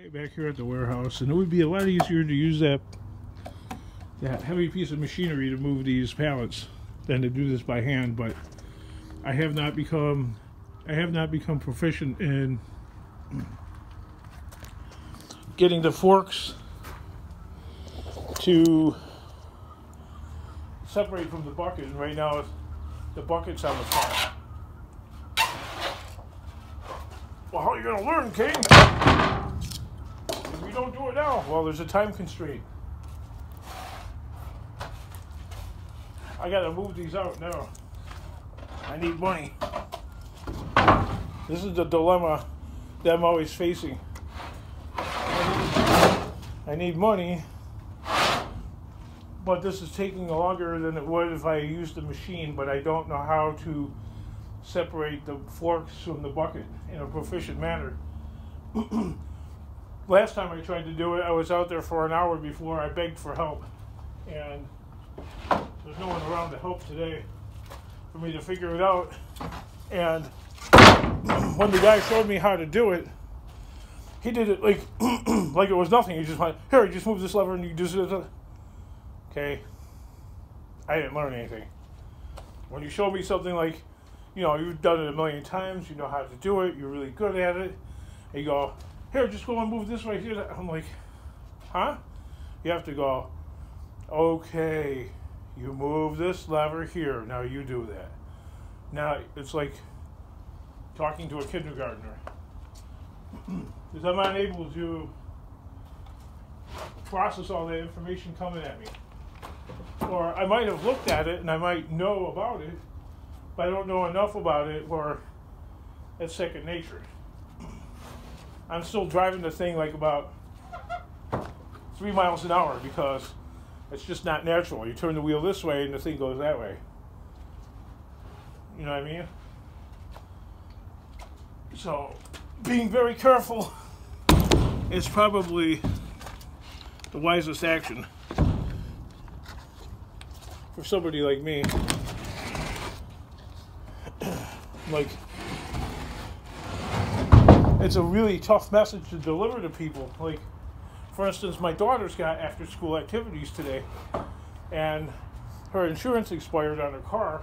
Back here at the warehouse, and it would be a lot easier to use that heavy piece of machinery to move these pallets than to do this by hand. But I have not become proficient in getting the forks to separate from the bucket, and right now the bucket's on the front. Well, how are you gonna learn, King? If you don't do it now, well, there's a time constraint. I gotta move these out now. I need money. This is the dilemma that I'm always facing. I need money, but this is taking longer than it would if I used the machine, but I don't know how to separate the forks from the bucket in a proficient manner. Last time I tried to do it, I was out there for an hour before I begged for help, and there's no one around to help today for me to figure it out. And when the guy showed me how to do it, he did it like like it was nothing. He just went, here, you just move this lever and you just... Okay, I didn't learn anything. When you show me something like, you know, you've done it a million times, you know how to do it, you're really good at it, and you go, here, just go and move this way here. I'm like, huh? You have to go, okay, you move this lever here, now you do that. Now, it's like talking to a kindergartner. Because I'm unable to process all that information coming at me. Or I might have looked at it and I might know about it, but I don't know enough about it, or it's second nature. I'm still driving the thing like about 3 miles an hour because it's just not natural. You turn the wheel this way and the thing goes that way. You know what I mean? So, being very careful is probably the wisest action for somebody like me. Like, it's a really tough message to deliver to people. Like, for instance, my daughter's got after-school activities today, and her insurance expired on her car.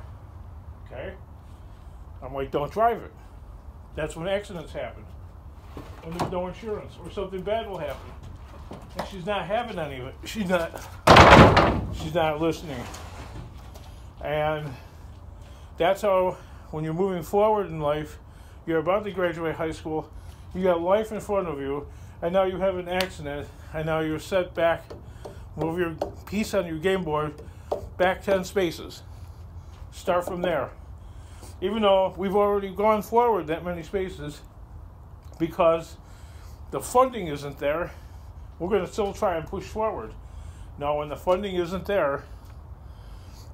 Okay? I'm like, don't drive it. That's when accidents happen. When there's no insurance, or something bad will happen. And she's not having any of it. She's not listening. And that's how, when you're moving forward in life, you're about to graduate high school, you got life in front of you, and now you have an accident, and now you're set back, move your piece on your game board back 10 spaces. Start from there. Even though we've already gone forward that many spaces, because the funding isn't there, we're going to still try and push forward. Now, when the funding isn't there,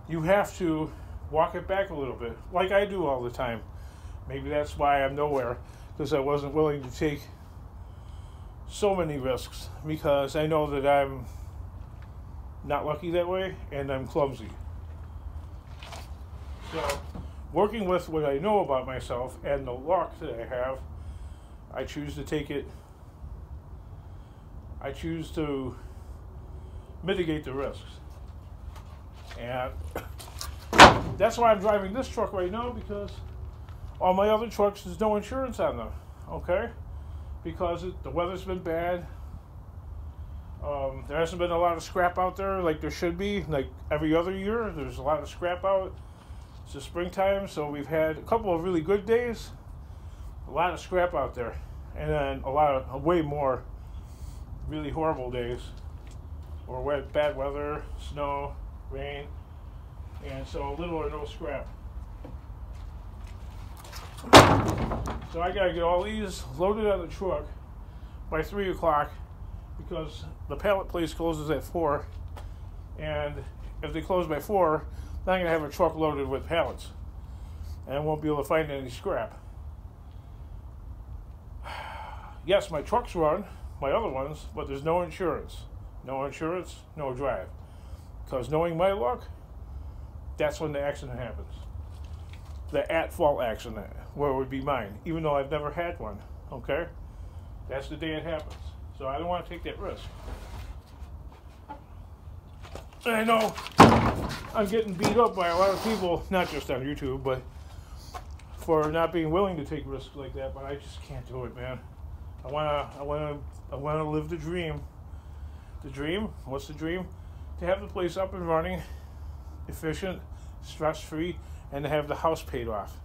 you have to walk it back a little bit, like I do all the time. Maybe that's why I'm nowhere, because I wasn't willing to take so many risks, because I know that I'm not lucky that way, and I'm clumsy. So, working with what I know about myself and the luck that I have, I choose to take it. I choose to mitigate the risks. And that's why I'm driving this truck right now, because all my other trucks, there's no insurance on them. Okay? Because the weather's been bad. There hasn't been a lot of scrap out there like there should be. Like every other year, there's a lot of scrap out. It's the springtime, so we've had a couple of really good days, a lot of scrap out there, and then a lot of way more really horrible days, or bad weather, snow, rain, and so little or no scrap. So I gotta get all these loaded on the truck by 3 o'clock, because the pallet place closes at 4, and if they close by 4, then I'm going to have a truck loaded with pallets, and I won't be able to find any scrap. Yes, my trucks run, my other ones, but there's no insurance. No insurance, no drive. Because knowing my luck, that's when the accident happens. The at-fault accident, where it would be mine, even though I've never had one, okay? That's the day it happens. So I don't want to take that risk. And I know I'm getting beat up by a lot of people, not just on YouTube, but for not being willing to take risks like that. But I just can't do it, man. I wanna live the dream. The dream? What's the dream? To have the place up and running, efficient, stress-free, and to have the house paid off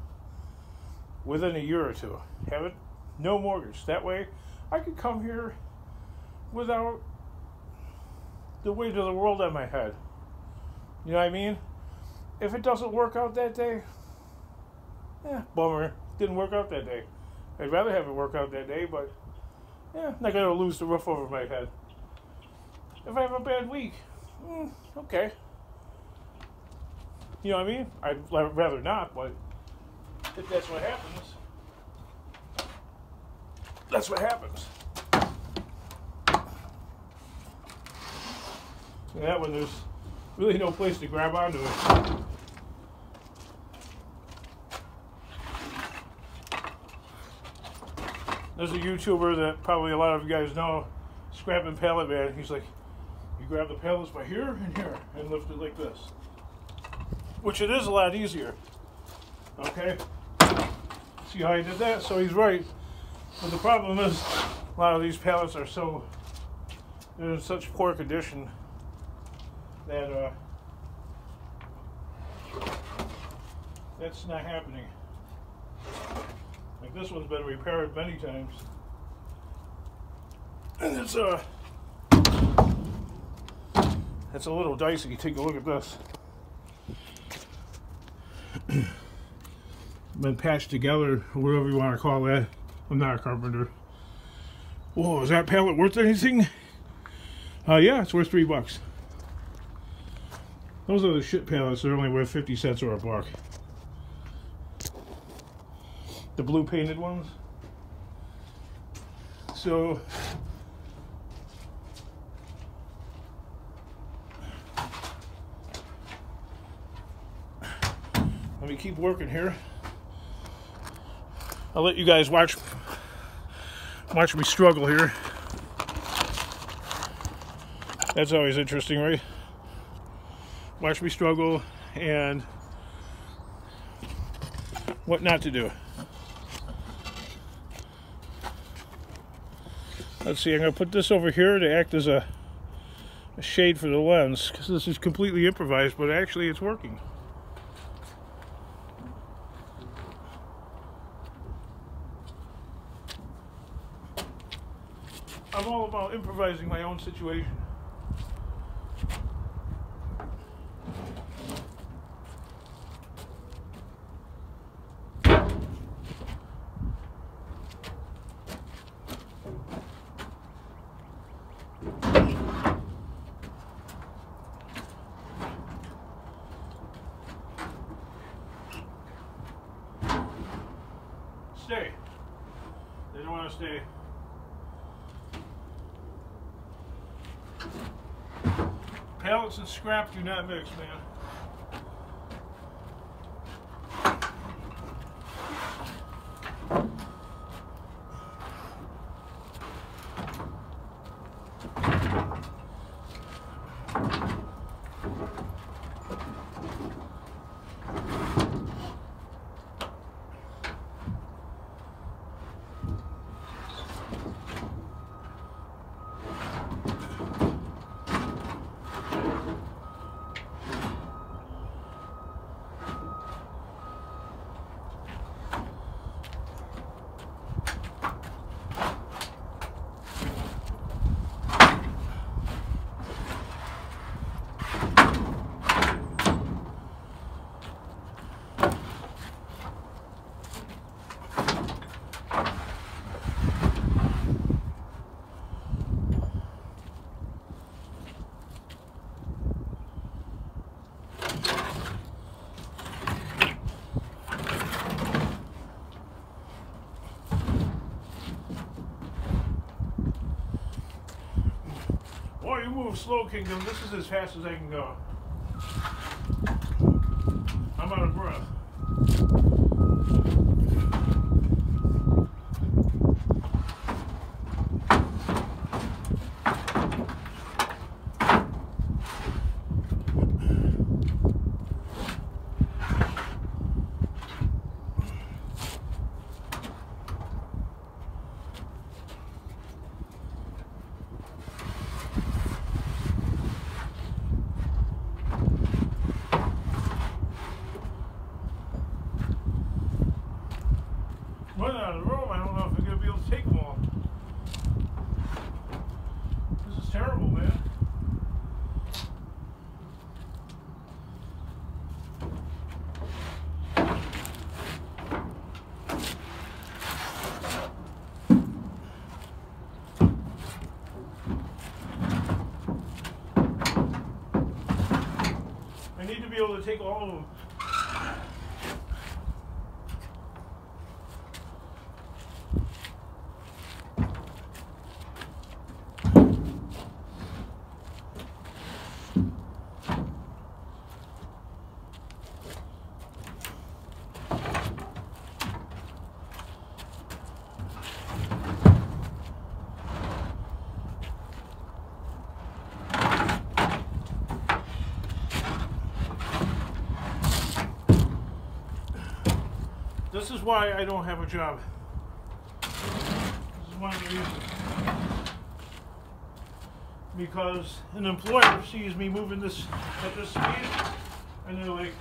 within a year or two. Have it, no mortgage. That way, I could come here without the weight of the world on my head. You know what I mean? If it doesn't work out that day, bummer. Didn't work out that day. I'd rather have it work out that day, but not gonna lose the roof over my head. If I have a bad week, okay. You know what I mean? I'd rather not, but if that's what happens, that's what happens. And that one, there's really no place to grab onto it. There's a YouTuber that probably a lot of you guys know, Scrapping Pallet Man. He's like, you grab the pallets by here and here and lift it like this. Which it is a lot easier. Okay? See how he did that? So he's right. But the problem is, a lot of these pallets are they're in such poor condition that that's not happening. Like this one's been repaired many times. And it's a little dicey. Take a look at this. Been patched together, or whatever you want to call that. I'm not a carpenter. Whoa, is that pallet worth anything? Yeah, it's worth $3. Those are the shit pallets. They're only worth 50 cents or $1. The blue painted ones. So let me keep working here. I'll let you guys watch me struggle here. That's always interesting, right? Watch me struggle and what not to do. Let's see, I'm going to put this over here to act as a shade for the lens, because this is completely improvised, but actually it's working. I'm all about improvising my own situation. Stay. They don't want to stay. Pallets and scrap do not mix, man. Oh, you move slow, Kingdom. This is as fast as I can go. I'm out of breath. running out of the room. I don't know if I'm going to be able to take them all. This is terrible, man. I need to be able to take all of them. This is why I don't have a job. This is one of the reasons. Because an employer sees me moving this at this speed, and they're like,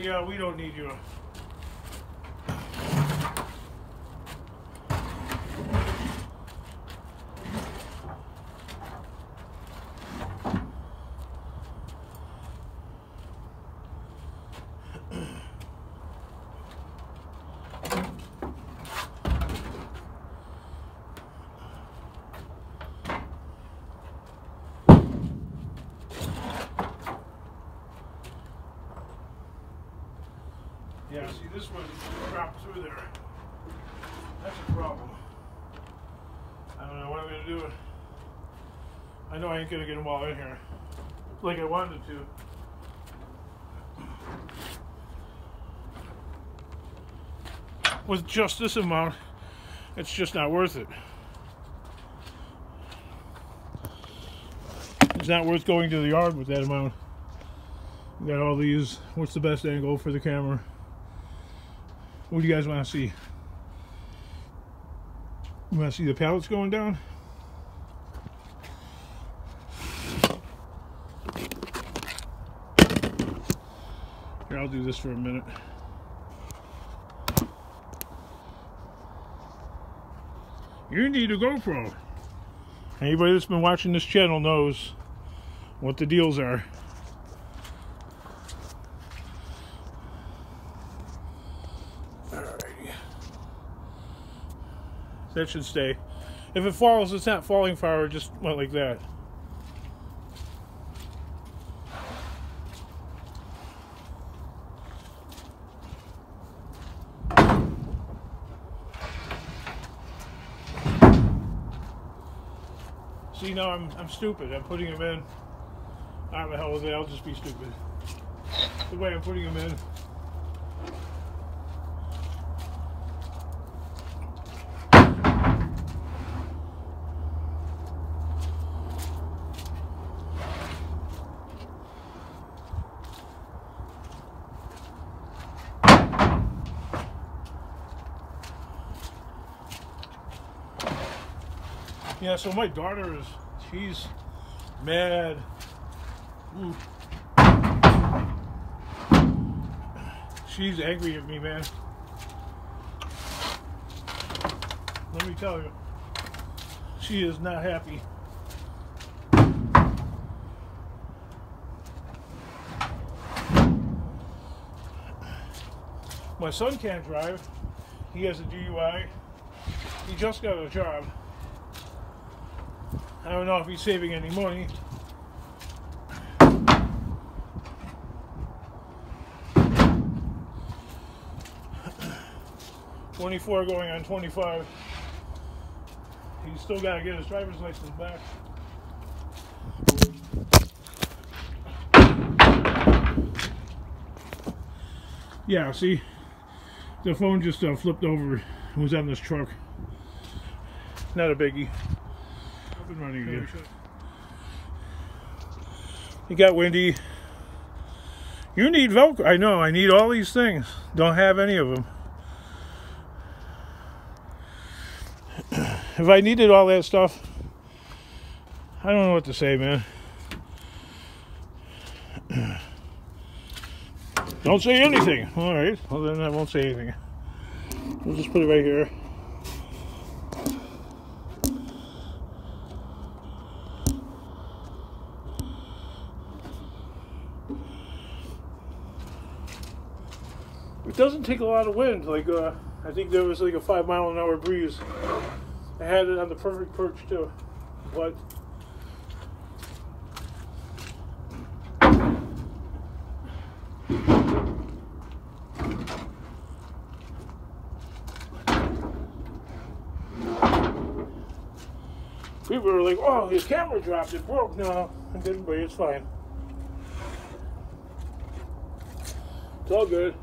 yeah, we don't need you. Yeah, see, this one dropped through there. That's a problem. I don't know what I'm going to do. I know I ain't going to get them all in here like I wanted to. With just this amount, it's just not worth it. It's not worth going to the yard with that amount. We got all these. What's the best angle for the camera? What do you guys want to see? You want to see the pallets going down? Here, I'll do this for a minute. You need a GoPro. Anybody that's been watching this channel knows what the deals are. That should stay. If it falls, it's not falling far, it just went like that. See, now I'm stupid. I'm putting them in. Ah, the hell with it, I'll just be stupid. The way I'm putting them in. Yeah, so my daughter she's mad. Ooh. She's angry at me, man. Let me tell you, she is not happy. My son can't drive. He has a DUI. He just got a job. I don't know if he's saving any money. $24 going on $25. He's still got to get his driver's license back. Yeah, see, the phone just flipped over. It was on this truck. Not a biggie. Up and running again. It got windy. You need Velcro. I know, I need all these things. Don't have any of them. If I needed all that stuff, I don't know what to say, man. Don't say anything. All right. Well, then I won't say anything. We'll just put it right here. It doesn't take a lot of wind. Like, I think there was like a 5-mile-an-hour breeze. I had it on the perfect perch too, but people were like, "Oh, his camera dropped. It broke." No, I'm good, but it's fine. It's all good.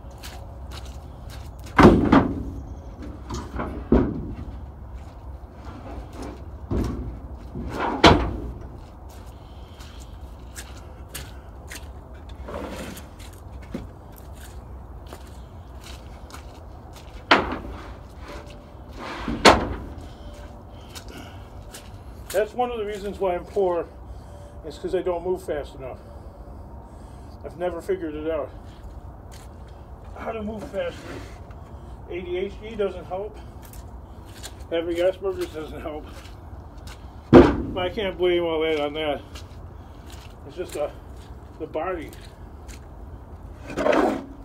That's one of the reasons why I'm poor, is because I don't move fast enough. I've never figured it out. How to move faster. ADHD doesn't help. Having Asperger's doesn't help. But I can't blame all that on that. It's just the body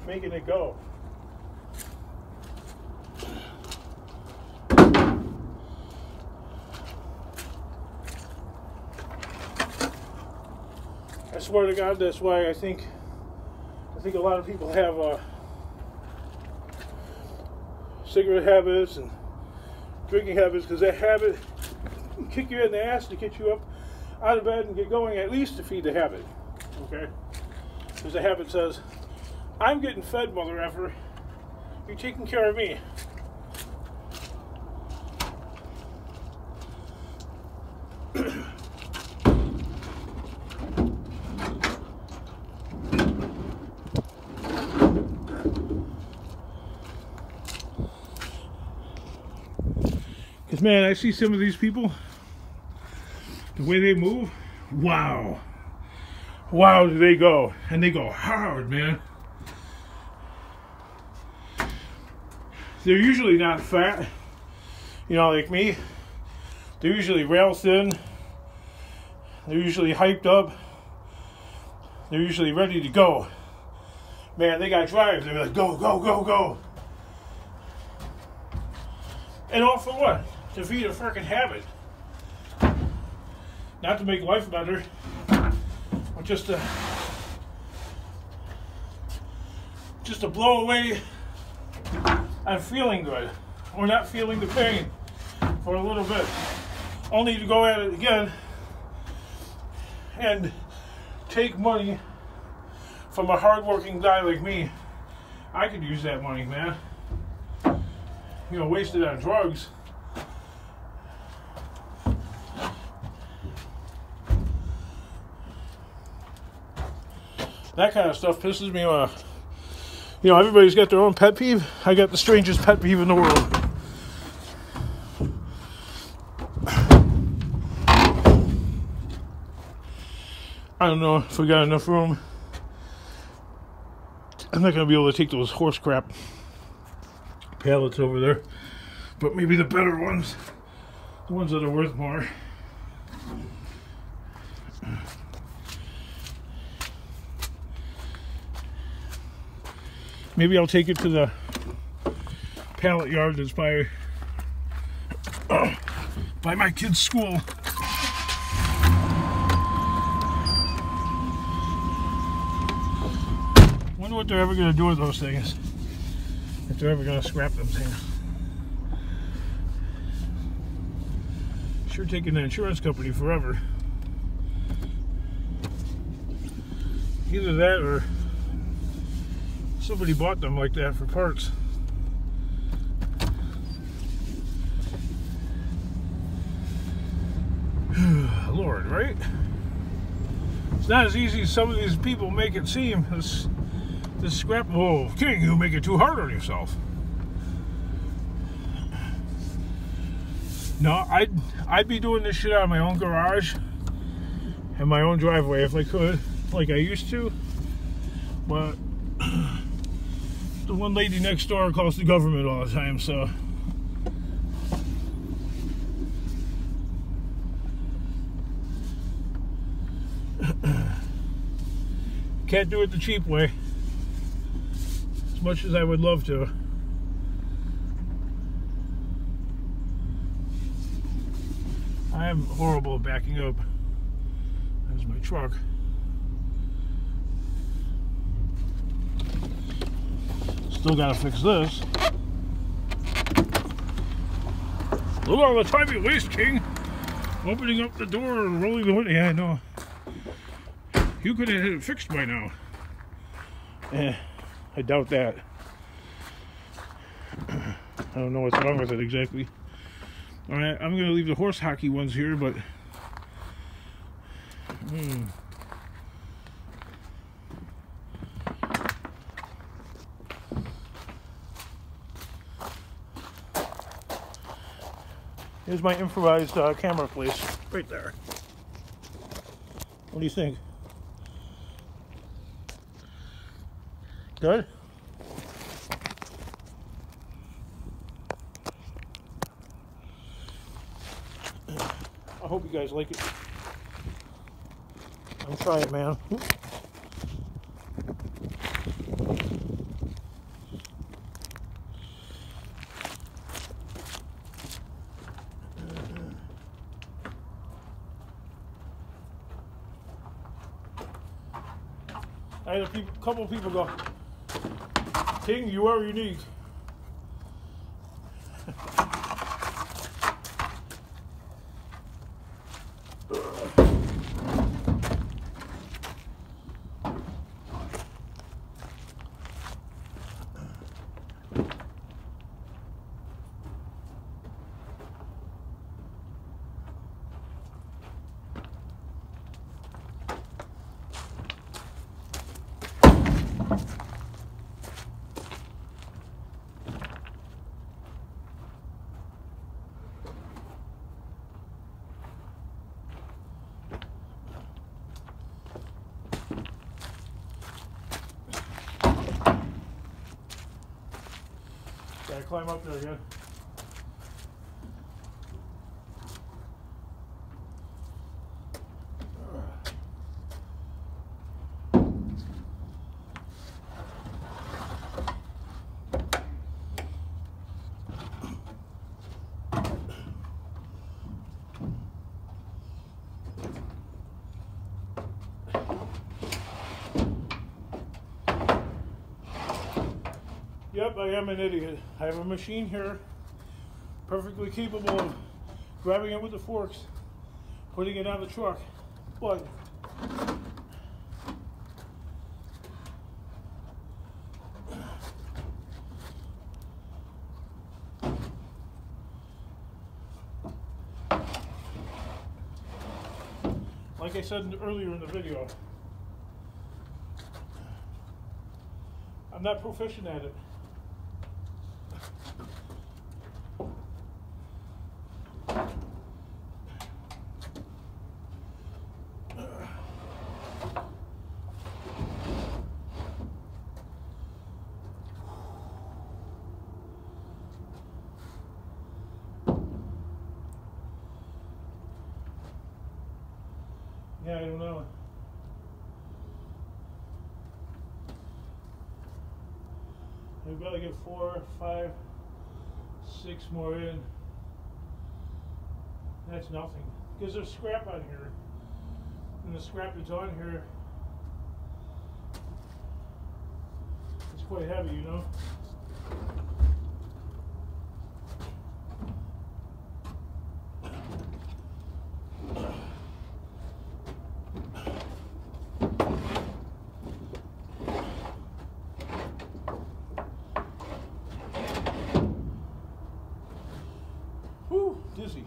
making it go. I swear to God, that's why I think a lot of people have cigarette habits and drinking habits, because that habit can kick you in the ass to get you up out of bed and get going, at least to feed the habit. Okay? Because the habit says, I'm getting fed, mother effer. You're taking care of me. Because, man, I see some of these people, the way they move, wow. Wow, do they go. And they go hard, man. They're usually not fat, you know, like me. They're usually rail thin. They're usually hyped up. They're usually ready to go. Man, they got drive. They're like, go, go, go, go. And all for what? To feed a freaking habit. Not to make life better, but just to blow away on feeling good, or not feeling the pain for a little bit, only to go at it again and take money from a hard-working guy like me. I could use that money, man. You know, waste it on drugs. That kind of stuff pisses me off. You know, everybody's got their own pet peeve. I got the strangest pet peeve in the world. I don't know if we got enough room. I'm not going to be able to take those horse crap pallets over there. But maybe the better ones. The ones that are worth more. Maybe I'll take it to the pallet yard that's by my kid's school. Wonder what they're ever going to do with those things. If they're ever going to scrap them things. Sure taking the insurance company forever. Either that or somebody bought them like that for parts. Lord, right? It's not as easy as some of these people make it seem. This scrap, oh, King, you make it too hard on yourself. No, I'd be doing this shit out of my own garage in my own driveway if I could, like I used to. But the one lady next door calls the government all the time, so can't do it the cheap way, as much as I would love to. I am horrible at backing up. There's my truck. Still gotta fix this. Look at all the time you waste, King. Opening up the door and rolling the window. Yeah, I know. You could have had it fixed by now. I doubt that. I don't know what's wrong with it exactly. Alright, I'm gonna leave the horse hockey ones here, but here's my improvised camera place, right there. What do you think? Good? I hope you guys like it. I'm trying, man. I had a couple of people go, King, you are unique. Gotta climb up there again. Yep, I am an idiot. I have a machine here, perfectly capable of grabbing it with the forks, putting it on the truck, but like I said earlier in the video, I'm not proficient at it. Yeah, I don't know. We've got to get 4, 5, 6 more in. That's nothing. Because there's scrap on here. And the scrap that's on here, it's quite heavy, you know? Dizzy.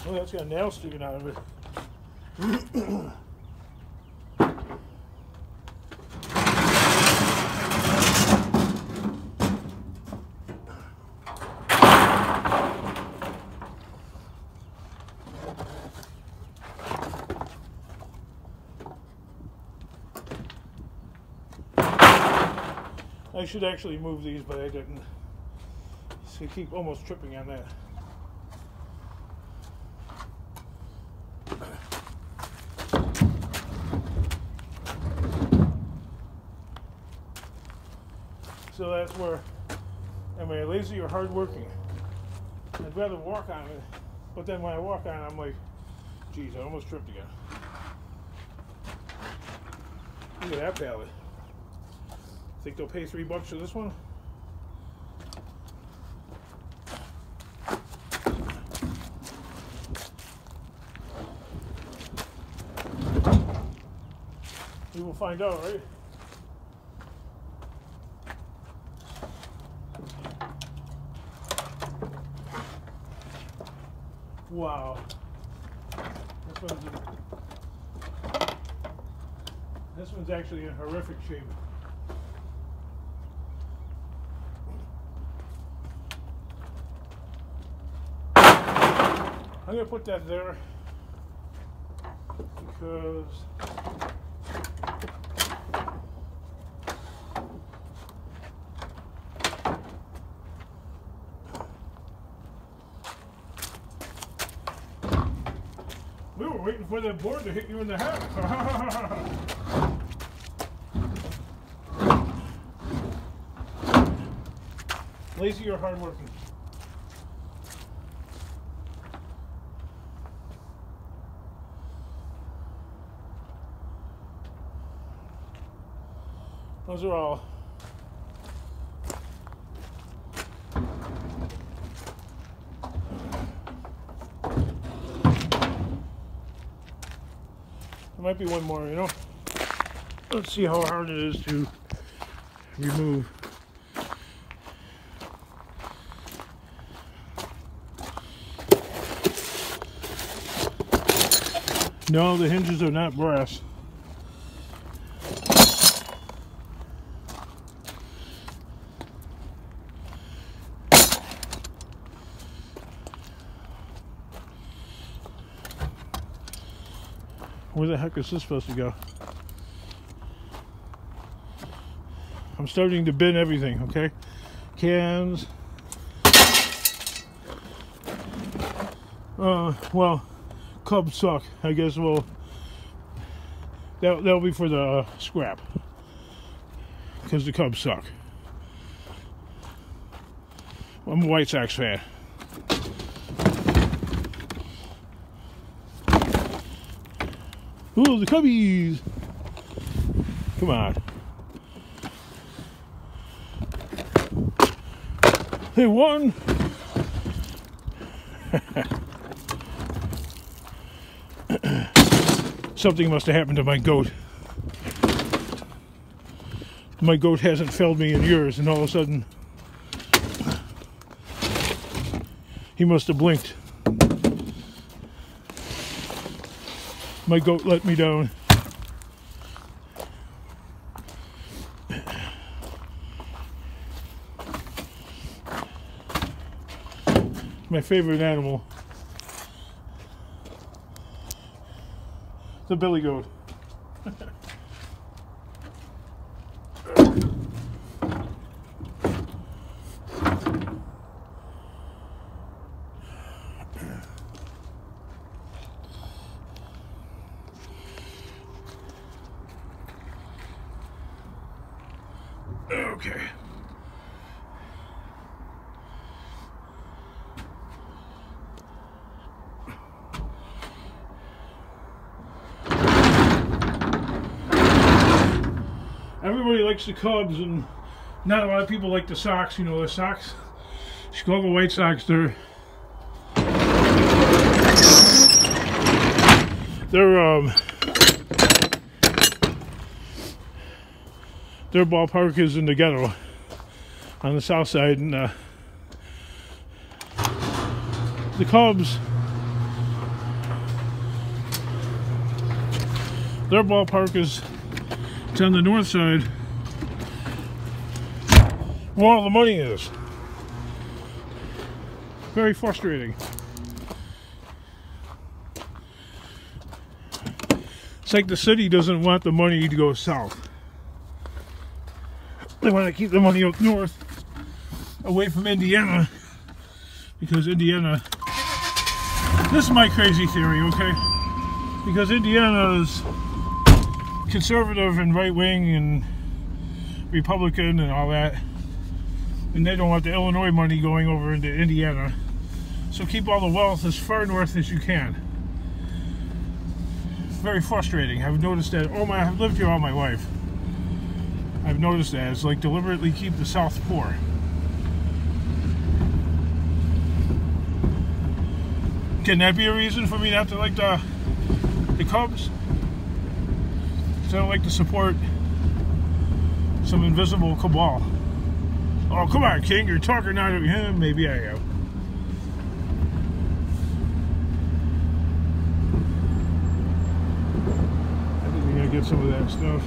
Oh, that's got a nail sticking out of it. I should actually move these, but I didn't. So I keep almost tripping on that. So that's where, am I lazy or hardworking? I'd rather walk on it, but then when I walk on it, I'm like, geez, I almost tripped again. Look at that pallet. Think they'll pay $3 for this one? We will find out, right? Wow. This one's actually in horrific shape. I'm going to put that there because we were waiting for that board to hit you in the head. Lazy or hardworking? Those are all. There might be one more, you know. Let's see how hard it is to remove. No, the hinges are not brass. Where the heck is this supposed to go? I'm starting to bin everything, okay? Cans. Well, Cubs suck. I guess we'll... That'll be for the scrap. Because the Cubs suck. I'm a White Sox fan. Ooh, the Cubbies! Come on. They won! Something must have happened to my goat. My goat hasn't failed me in years, and all of a sudden he must have blinked. My goat let me down. My favorite animal, the billy goat. Okay. Everybody likes the Cubs, and not a lot of people like the Sox. You know, the Sox, Chicago White Sox, their ballpark is in the ghetto on the south side, and the Cubs, their ballpark is on the north side, where all the money is. Very frustrating. It's like the city doesn't want the money to go south. They want to keep the money up north, away from Indiana, because Indiana, this is my crazy theory, okay? Because Indiana is conservative and right-wing and Republican and all that, and they don't want the Illinois money going over into Indiana, so keep all the wealth as far north as you can. Very frustrating. I've noticed that. I've lived here all my life. I've noticed that. It's like deliberately keep the South poor. Can that be a reason for me not to like the Cubs? I don't like to support some invisible cabal. Oh, come on, King, you're talking out of him. Maybe I am. I think we're gonna get some of that stuff.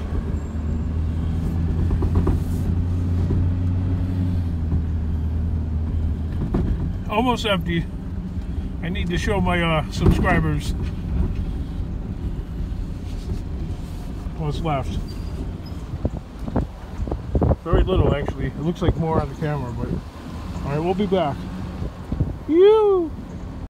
Almost empty. I need to show my subscribers what's left. Very little, actually. It looks like more on the camera, but alright, we'll be back. Yeewwwwww.